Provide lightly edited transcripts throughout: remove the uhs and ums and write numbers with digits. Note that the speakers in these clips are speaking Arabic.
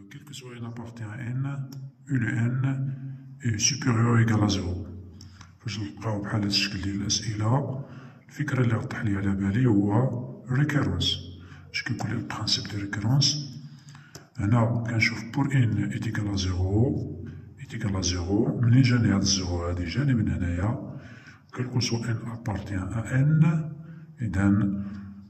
quel que soit n appartient à n, u de n est supérieur ou égal à 0. فاش نلقاو بحال هاد الشكل ديال الأسئلة، الفكرة اللي غطرح لي على بالي هو ريكيرونس. اش كيقول لي البرانسيب دو ريكيرونس؟ هنا كنشوف بور ان إيت إيكال à 0 إيت إيكال à 0، منين جاني هاد الزيرو هادي جاني من هنايا، كل كو سوا ان أبارتيان أ ان، إذا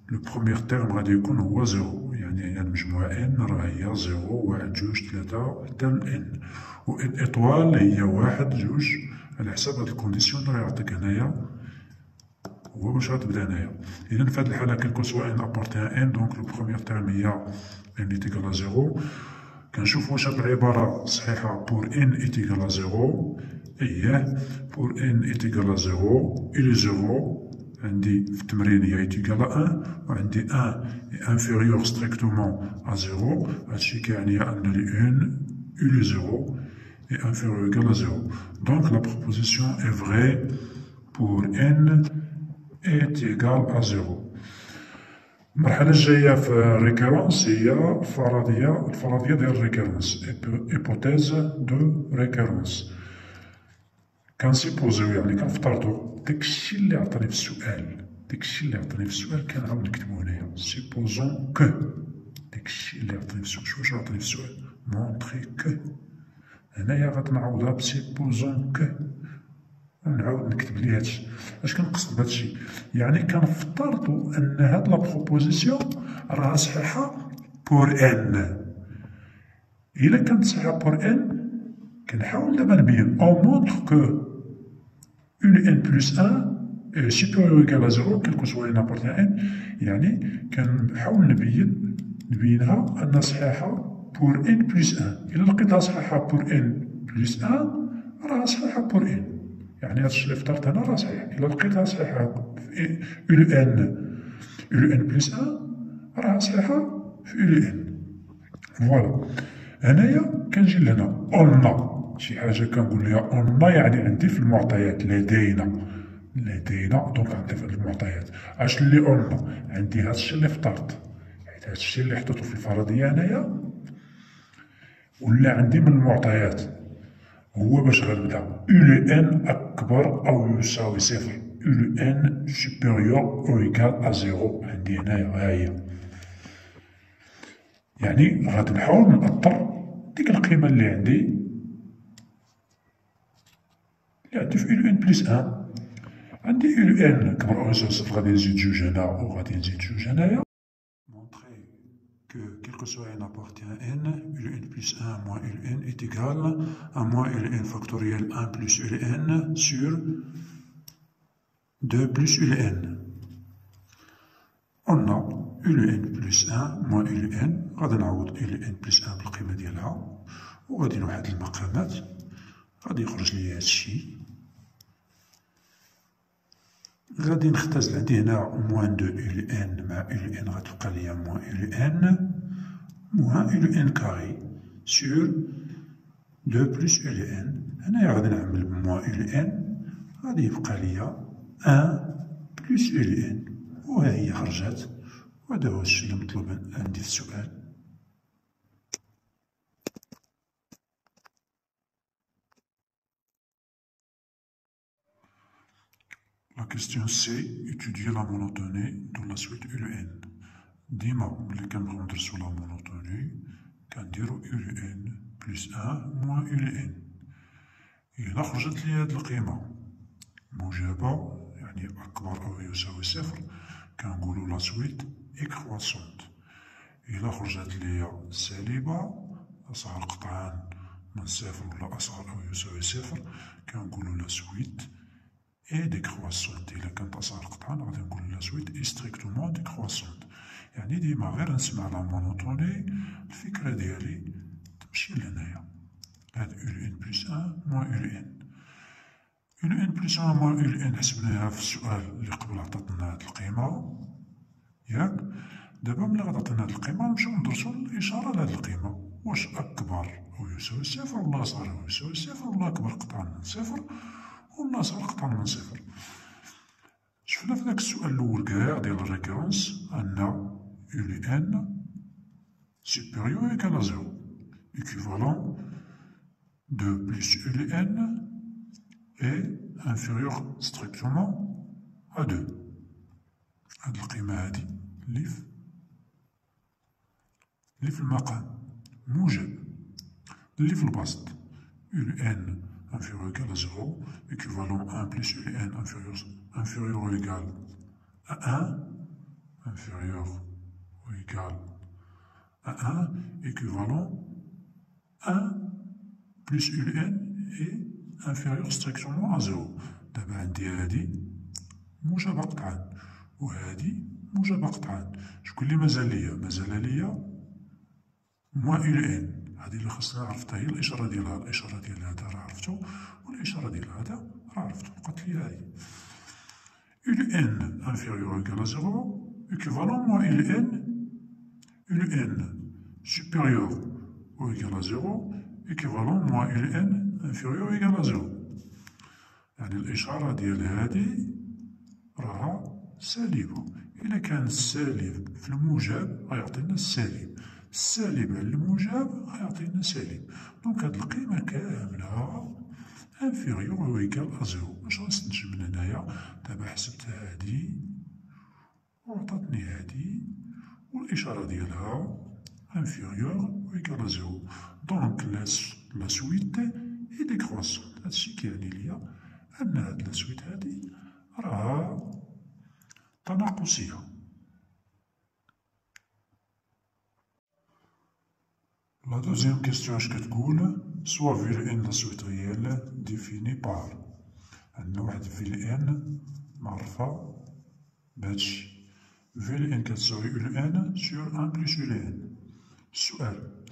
لو بروميير تيرم غادي يكون هو 0، يعني هاد المجموعة ان راه هي 0 1 2 3 حتى ل ان، و ان إيطوال هي 1 2 على حساب هاد الكونديسيون اللي يعطيك هنايا هو باش غتبدا هنايا. إذا في هاد الحالة كل كو سوا ان أبارتيان ان، دونك لو بروميير تيرم هي ان إيت إيكال à 0. كنشوف واش هاد العبارة صحيحة بور ان إيت إيكال à 0. إييه بور ان إيت إيكال à 0 إلي 0 عندي في التمرين هي إيت إيكال à 1، وعندي 1 انفيريور ستريكتومون à 0، هادشي كيعني أن لي 1 إلي 0 est inférieur ou égal à 0. Donc la proposition est vraie pour n est égal à 0. المرحلة الجاية في الريكيرونس هي الفرضية ديال الريكيرونس، hypothèse دو ريكيرونس. كنسيبوزيو يعني كنفترضو داكشي اللي عطاني في السؤال، كنعاود نكتبو هنايا. سيبوزون كو داكشي اللي عطاني في السؤال، واش عطاني في السؤال؟ مونطري كو. هنايا غادي نعوضها بسيبوزون كو، ونعاود نكتب ليه هادشي. اش كنقصد بهادشي؟ يعني كنفترضو ان هاد لا بروبوزيسيون راها صحيحة بور ان. إلا كانت صحيحة بور ان كنحاول دابا نبين أو مونطخ كو أون ان بلوس ان سوبيريور أو إيكال à 0 كيلكو سوا ان أبارتيان ان، يعني كنحاول نبينها أنها صحيحة بور ان بلوس ان. إلا لقيتها صحيحة بور ان بلوس ان راها صحيحة بور ان، يعني هادشي اللي افترضت هنا راه صحيح. إلا لقيتها صحيحة في أو ان بلوس ان راها صحيحة في أو ان. فوالا هنايا كنجي لهنا أون شي حاجة كنقول ليها أون، يعني عندي في المعطيات لدينا دونك عندي في المعطيات اش اللي أون، عندي هادشي اللي افترضت، حيت هادشي اللي حطيتو في الفرضية هنايا ولا عندي من المعطيات هو باش غنبدا أو لو ان أكبر أو يساوي صفر، أو لو ان سوبيريور أو إيكال à 0 عندي هنايا هاهي. يعني غادي نحاول نأطر ديك القيمة اللي عندي في أو ان بلس ان. عندي أو ان كبر أو يساوي صفر، غادي نزيد جوج هنا وغادي نزيد جوج هنايا. مونطخي que quel que soit n appartient à n, un plus 1 moins un est égal à moins un factoriel 1 plus un sur 2 plus un. On a un plus 1 moins un، غادي نعوض un plus 1 بالقيمة ديالها، وغادي نوحد المقامات، غادي يخرج لي هادشي. غادي نختزل عندي هنا موان دو ان مع ان، غتبقى ليا موان ان موان ان كاري سور دو بلوس ان. هنايا غادي نعمل موان ان، غادي يبقى ليا ان بلوس ان، وها هي خرجات، وهذا هو الشي اللي مطلوب عندي في السؤال. La question c'est étudier la monotonie dans la suite UN. ديما ملي كنبغيو ندرسو لا مونوتوني كنديرو UN بلس 1 موان UN. إلا خرجت لي هاد القيمة موجبة يعني أكبر أو يساوي صفر، كنقولو لا سويت إكخواسونت. إلا خرجت لي سالبة أصغر قطعان من صفر ولا أصغر أو يساوي صفر، كنقولو لا سويت اي ديكخواسونت. إلا كانت أصغر قطعان غادي نقول لا سويت اي ستريكتومون ديكخواسونت. يعني ديما غير نسمع لا مونوتوني الفكرة ديالي تمشي لهنايا. هاد أو ان بلس ان موان أو ان بلس ان موان أو ان حسبناها في السؤال اللي قبل عطاتنا هاد القيمة، ياك؟ دابا ملي غتعطينا هاد القيمة نمشيو ندرسو الإشارة لهاد القيمة، واش أكبر أو يساوي صفر ولا أصغر أو يساوي صفر ولا أكبر قطعا من صفر ولا أصغر قطعا من صفر. شفنا في داك السؤال الأول كاع ديال الريكيرونس أن أو ان سوبيريور إيكال à 0. équivalent de plus ULN est inférieur strictement à 2. هاد القيمة هادي اللي في المقام موجب اللي في البسط ULN inférieur ou égal à 0 équivalent 1 plus ULN inférieur ou égal à 1 inférieur ou égal à 1 équivalent 1 plus ULN est inférieur strictement à 0. دابا عندي هادي موجبة قطعا وهادي موجبة قطعا. شكون اللي مازال ليا؟ مازال ليا موان ULN. هادي اللي خاصنا نعرف هي الإشارة ديالها. الإشارة ديال هادا راه عرفتو والإشارة ديال هادا راه عرفتو. بقات ليا هادي ULN inférieur ou égal à 0 équivalent moins ULN supérieur ou égal à 0 équivalent moins ULN inférieur ou égal à 0. يعني الإشارة ديال هادي راها سالبة. إلا كان السالب في الموجب غيعطينا السالب، السالب على الموجب غيعطينا سالب. دونك هاد القيمة كاملة inférieur ou égal à 0. واش غنستنتج من هنايا؟ دابا حسبت هادي وعطاتني هادي والإشارة ديالها inférieur ou égal à 0. دونك لا سويت هي ديكروسون. هادشي كيعني ليا أن هاد لا سويت هادي راها تناقصية. La deuxième question اش كتقول soit VLN la suite réelle définie par. عندنا واحد VLN معرفة بهادشي. VLN كتساوي ULN sur 1 plus ULN. السؤال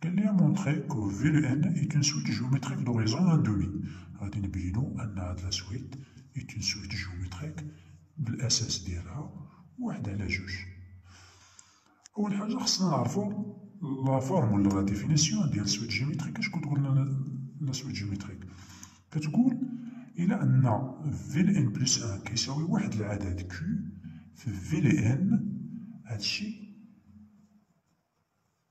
قال لي montrer que VLN est une suite géométrique d'horizon 1/2. غادي نبينو أن هاد لا سويت est une suite géométrique بالأساس ديالها 1/2. أول حاجة خصنا نعرفو لا فورم ولا لا ديفينيسيون ديال سويت جيومتريك. اش كتقول لنا لا سويت جيومتريك؟ كتقول إلا أن في ال ان بلس 1 كيساوي واحد العدد كيو في في ال ان، هادشي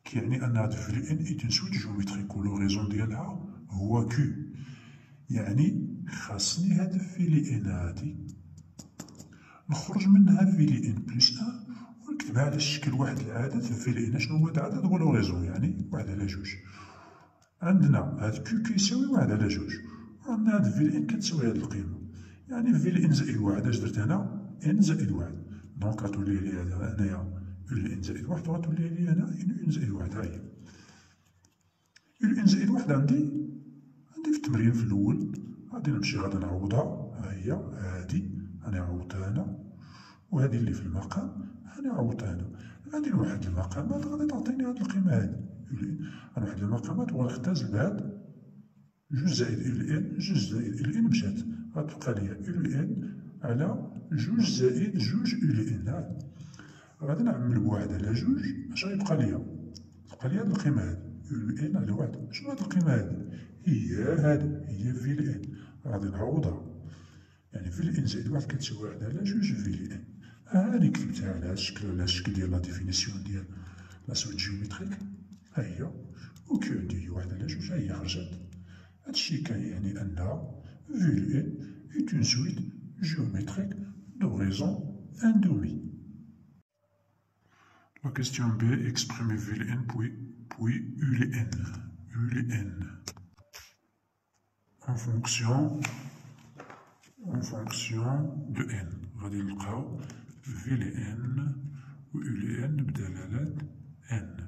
كيعني أن هاد في ال ان إيت اون سويت جيومتريك و لو ريزون ديالها هو كيو. يعني خاصني هاد في ال ان هادي نخرج منها في ال ان بلس 1 ونكتبها على شكل واحد العدد في ال ان. شنو هو هاد العدد؟ هو لو ريزون، يعني 1/2. عندنا هاد كيو كيساوي 1/2 وعندنا هاد في ال ان كتساوي هاد القيمة، يعني في ال ان زائد 1. اش درت هنا؟ ان زائد 1. دونك غتولي لي هنايا ال ان زائد 1 وغتولي لي هنا ان زائد 1. ها هي ال ان زائد 1 عندي في التمرين في الأول. غادي نمشي غادي نعوضها. ها هي هادي أنا عوضتها هنا، وهادي اللي في المقام أنا عوضتها هنا. غادي لواحد المقامات غادي تعطيني هاد القيمة هادي. غنوحد المقامات وغنختزل بهاد 2 زائد ال ان، 2 زائد ال ان مشات، غتبقى ليا ال ان على 2 زائد 2 ال ان. غادي نعمل بواحد على 2. اش غيبقى ليا؟ تبقى ليا هاد القيمة هادي ال ان على 1. شنو هاد القيمة هادي؟ هي هادي، هي في ال ان. غادي نعوضها، يعني في ال ان زائد 1 كتساوي 1 على 2 في ال ان. هاني كتبتها على هاد الشكل، على الشكل ديال لا ديفينيسيون ديال لا سويت جيومتريك. ها هي وكيو عندي هي 1 على 2. ها هي خرجت. هادشي كيعني أن في ال ان est une suite géométrique d'horizon 1/2. La question B, exprimer VLN puis ULN. ULN en fonction de n. غادي نلقاو VLN و ULN بدلالة n.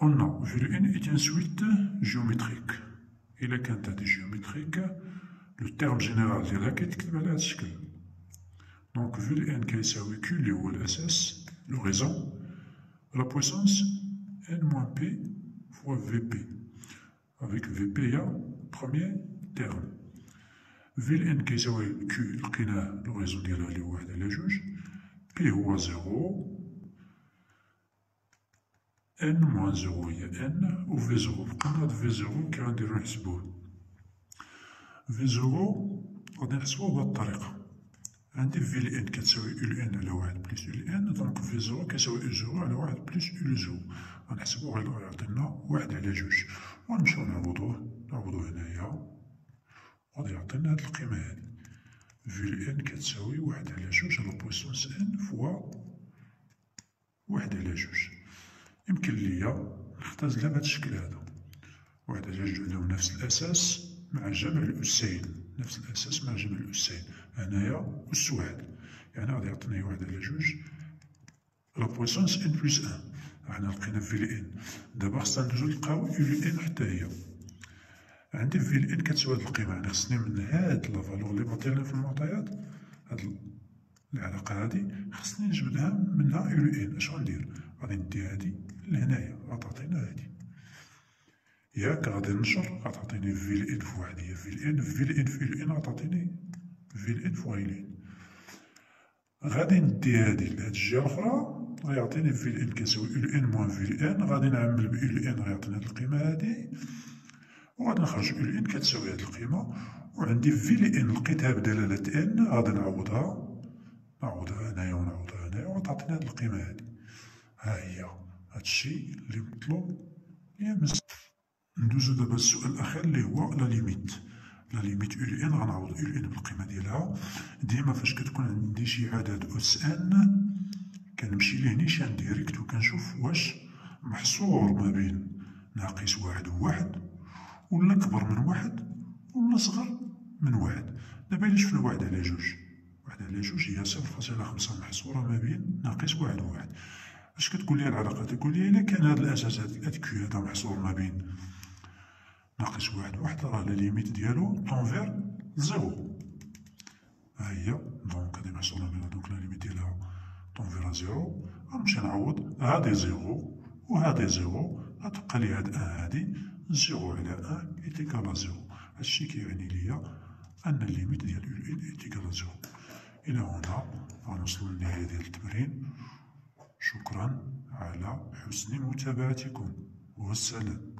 قلنا VLN est une suite géométrique. إلا كانت هادي جيومتريك لو تيرم جينيرال ديالها كيتكتب على هاد الشكل. دونك في ال ان كيساوي كيو اللي هو الأساس لو ريزون لا بويسونس ان موان بي فوا في بي، افيك في بي هي بخوميير تيرم. في ال ان كيساوي كيو لقيناه لو ريزون ديالها اللي هو 1 على 2، بي هو 0، ان موان 0 هي ان، و في 0 بقينا هاد في 0 كي غنديرو نحسبوه. في 0 غادي نحسبوه بهاد الطريقة. عندي في ال ان كتساوي يو ال ان على واحد بليس يو ال ان، دونك في زيرو كيساوي يو زيرو على واحد بليس يو زيرو. غنحسبو غيعطينا واحد على جوج، ونمشيو نعوضوه هنايا، غادي يعطينا هاد القيمة هادي. في ال ان كتساوي واحد على جوج على بويسونس ان فوا واحد على جوج. يمكن ليا نختزلها بهاد الشكل هذا، واحد على جوج عندهم نفس الأساس مع جمع الأسين، نفس الأساس مع جمع الأسين، هنايا أس واحد، يعني غادي يعطيني واحد على جوج لا بويسونس ان بلس ان. حنا لقينا في ال ان، دابا خصنا ندوزو نلقاو يو ال ان حتى هي. عندي في ال ان كتساوي هاد القيمة، يعني خصني من هاد لا فالور لي معطيالنا في المعطيات، هاد العلاقة هادي خصني نجبدها منها يو ال ان. اش غندير؟ غادي ندي هادي لهنايا، غتعطينا هادي، ياك غادي نشر غتعطيني في ال ان فواحد هي في ال ان في ال ان في ال ان غتعطيني في ال ان فوا ال ان. غادي ندي هادي لهاد الجهة الأخرى غيعطيني في ال ان كيساوي يو ال ان موان في ال ان، غادي نعمل ب يو ال ان غيعطيني هاد القيمة هادي، وغادي نخرج يو ال ان كتساوي هاد القيمة، وعندي في ال ان لقيتها بدلالة ان غادي نعوضها هنايا ونعوضها هنايا وغتعطيني هاد القيمة هادي. ها هي هادشي اللي مطلوب يا ندوزو دابا للسؤال الأخير اللي هو لا ليميت. لا ليميت يو ال ان غنعوض يو ال ان بالقيمة ديالها. ديما فاش كتكون عندي شي عدد أس ان كنمشي ليه نيشان ديريكت وكنشوف واش محصور ما بين ناقص واحد وواحد، ولا كبر من واحد ولا صغر من واحد. دابا إلا شفنا واحد على جوج، واحد على جوج هي 0.5 محصورة ما بين ناقص واحد وواحد. اش كتقول لي العلاقة؟ تقول لي إلا كان هاد الأساس هاد كيو هذا محصور ما بين ناقص واحد وواحد، راه لا ليميت ديالو طونفير زيرو. ها هي دونك هادي محصورة ما بين، دونك لا ليميت ديالها طونفير زيرو. غنمشي نعوض هادي زيرو وهادي زيرو، غتبقى لي هاد ان هادي زيرو على ان إيتيكال زيرو. هادشي كيعني ليا أن الليميت ديال يو ال ان إيتيكال زيرو. إلى هنا غنوصلو للنهاية ديال التمرين. شكرا على حسن متابعتكم والسلام.